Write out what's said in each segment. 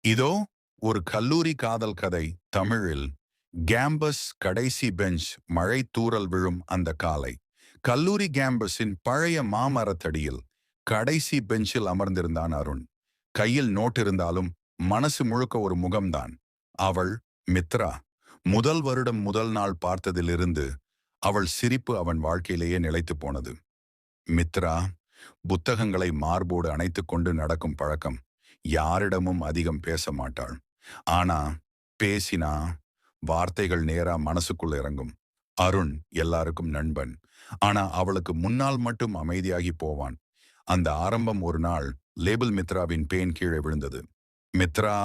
இதோ ஒரு கல்லூரி காதல் கதை தமிழில். கேம்பஸ் கடைசி பெஞ்ச். மழை தூறல் விழும் அந்த காலை. கல்லூரி கேம்பஸின் பழைய மாமரத்தடியில் கடைசி பெஞ்சில் அமர்ந்திருந்தான் அருண். கையில் நோட் இருந்தாலும் மனசு முழுக்க ஒரு முகம்தான். அவள் மித்ரா. முதல் வருடம் முதல் நாள் பார்த்ததிலிருந்து அவள் சிரிப்பு அவன் வாழ்க்கையிலேயே நிலைத்து போனது. மித்ரா புத்தகங்களை மார்போடு அணைத்துக் கொண்டு நடக்கும் பழக்கம். யாரிடமும் அதிகம் பேச மாட்டாள். ஆனா பேசினா வார்த்தைகள் நேரா மனசுக்குள்ள இறங்கும். அருண் எல்லாருக்கும் நண்பன். ஆனா அவளுக்கு முன்னால் மட்டும் அமைதியாகி போவான். அந்த ஆரம்பம் ஒரு நாள் லேபிள் மித்ராவின் பேன் கீழே விழுந்தது. மித்ரா.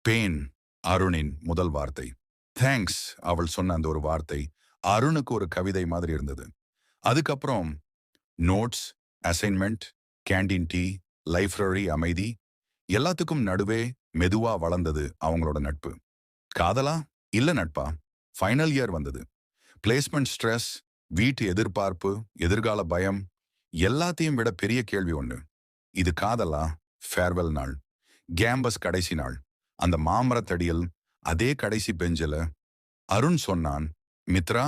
பேன். அருணின் முதல் வார்த்தை. தேங்க்ஸ். அவள் சொன்ன அந்த ஒரு வார்த்தை அருணுக்கு ஒரு கவிதை மாதிரி இருந்தது. அதுக்கப்புறம் notes, assignment, canteen tea, library அமைதி, எல்லாத்துக்கும் நடுவே மெதுவா வளர்ந்தது அவங்களோட நட்பு. காதலா? இல்ல நட்பா. ஃபைனல் இயர் வந்தது. பிளேஸ்மெண்ட் ஸ்ட்ரெஸ், வீட்டு எதிர்பார்ப்பு, எதிர்கால பயம், எல்லாத்தையும் விட பெரிய கேள்வி ஒண்ணு. இது காதலா? ஃபேர்வெல் நாள். கேம்பஸ் கடைசி நாள். அந்த மாமரத்தடியில் அதே கடைசி பெஞ்சில அருண் சொன்னான், மித்ரா,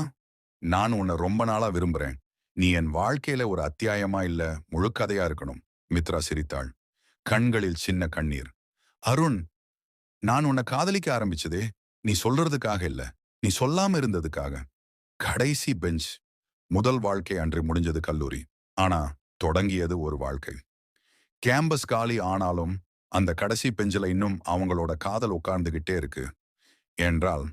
நான் உன்னை ரொம்ப நாளா விரும்புறேன். நீ என் வாழ்க்கையில ஒரு அத்தியாயமா இல்ல முழுக்கதையா இருக்கணும். மித்ரா சிரித்தாள். கண்களில் சின்ன கண்ணீர். அருண், நான் உன்னை காதலிக்க ஆரம்பிச்சதே நீ சொல்றதுக்காக இல்ல, நீ சொல்லாம இருந்ததுக்காக. கடைசி பெஞ்ச். முதல் வாழ்க்கை அன்று முடிஞ்சது கல்லூரி. ஆனா தொடங்கியது ஒரு வாழ்க்கை. கேம்பஸ் காலி ஆனாலும் அந்த கடைசி பெஞ்சில இன்னும் அவங்களோட காதல் உட்கார்ந்துகிட்டே இருக்கு. என்றால்